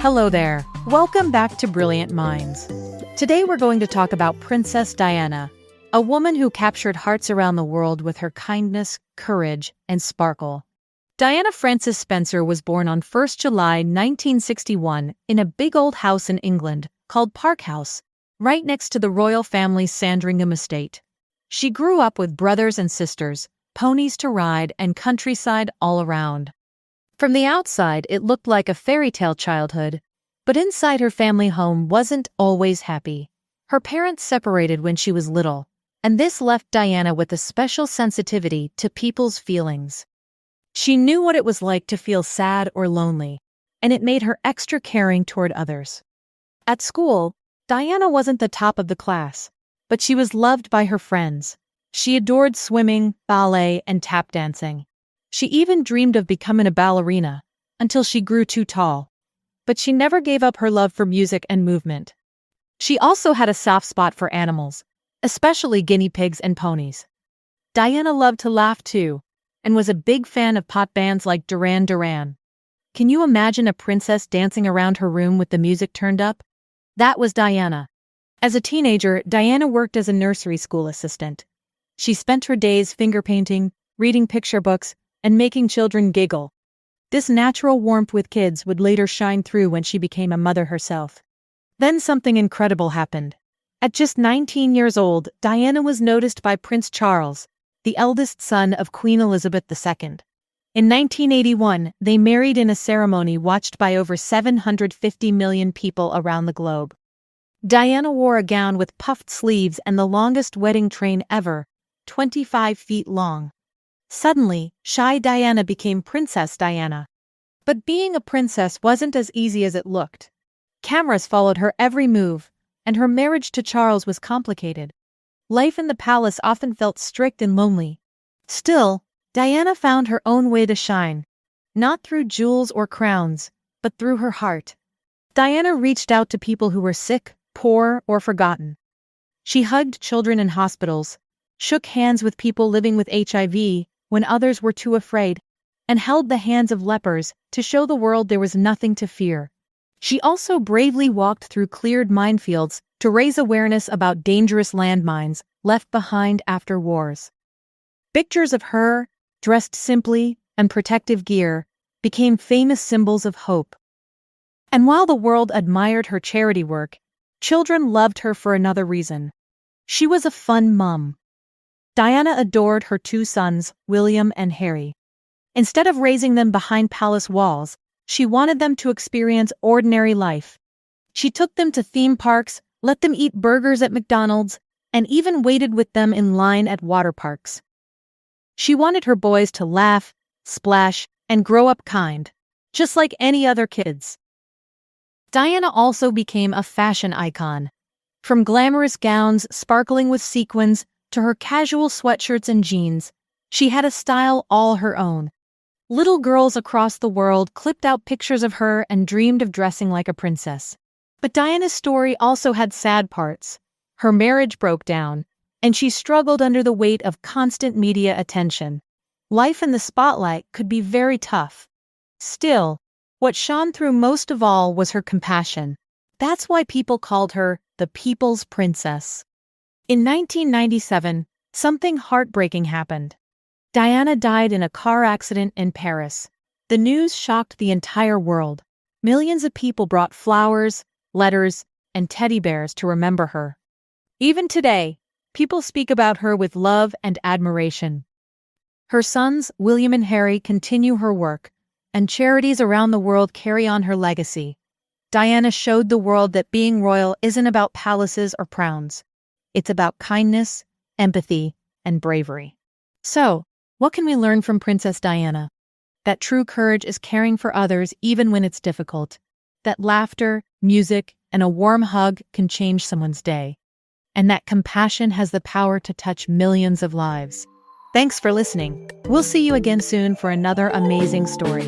Hello there. Welcome back to Brilliant Minds. Today we're going to talk about Princess Diana, a woman who captured hearts around the world with her kindness, courage, and sparkle. Diana Frances Spencer was born on 1st July 1961 in a big old house in England called Park House, right next to the royal family's Sandringham estate. She grew up with brothers and sisters, ponies to ride, and countryside all around. From the outside, it looked like a fairy tale childhood, but inside her family home wasn't always happy. Her parents separated when she was little, and this left Diana with a special sensitivity to people's feelings. She knew what it was like to feel sad or lonely, and it made her extra caring toward others. At school, Diana wasn't the top of the class, but she was loved by her friends. She adored swimming, ballet, and tap dancing. She even dreamed of becoming a ballerina, until she grew too tall. But she never gave up her love for music and movement. She also had a soft spot for animals, especially guinea pigs and ponies. Diana loved to laugh too, and was a big fan of pop bands like Duran Duran. Can you imagine a princess dancing around her room with the music turned up? That was Diana. As a teenager, Diana worked as a nursery school assistant. She spent her days finger painting, reading picture books, and making children giggle. This natural warmth with kids would later shine through when she became a mother herself. Then something incredible happened. At just 19 years old, Diana was noticed by Prince Charles, the eldest son of Queen Elizabeth II. In 1981, they married in a ceremony watched by over 750 million people around the globe. Diana wore a gown with puffed sleeves and the longest wedding train ever, 25 feet long. Suddenly, shy Diana became Princess Diana. But being a princess wasn't as easy as it looked. Cameras followed her every move, and her marriage to Charles was complicated. Life in the palace often felt strict and lonely. Still, Diana found her own way to shine, not through jewels or crowns, but through her heart. Diana reached out to people who were sick, poor, or forgotten. She hugged children in hospitals, shook hands with people living with HIV when others were too afraid, and held the hands of lepers to show the world there was nothing to fear. She also bravely walked through cleared minefields to raise awareness about dangerous landmines left behind after wars. Pictures of her, dressed simply and protective gear, became famous symbols of hope. And while the world admired her charity work, children loved her for another reason. She was a fun mom. Diana adored her two sons, William and Harry. Instead of raising them behind palace walls, she wanted them to experience ordinary life. She took them to theme parks, let them eat burgers at McDonald's, and even waited with them in line at water parks. She wanted her boys to laugh, splash, and grow up kind, just like any other kids. Diana also became a fashion icon. From glamorous gowns sparkling with sequins to her casual sweatshirts and jeans, she had a style all her own. Little girls across the world clipped out pictures of her and dreamed of dressing like a princess. But Diana's story also had sad parts. Her marriage broke down, and she struggled under the weight of constant media attention. Life in the spotlight could be very tough. Still, what shone through most of all was her compassion. That's why people called her the People's Princess. In 1997, something heartbreaking happened. Diana died in a car accident in Paris. The news shocked the entire world. Millions of people brought flowers, letters, and teddy bears to remember her. Even today, people speak about her with love and admiration. Her sons, William and Harry, continue her work, and charities around the world carry on her legacy. Diana showed the world that being royal isn't about palaces or crowns. It's about kindness, empathy, and bravery. So, what can we learn from Princess Diana? That true courage is caring for others even when it's difficult. That laughter, music, and a warm hug can change someone's day. And that compassion has the power to touch millions of lives. Thanks for listening. We'll see you again soon for another amazing story.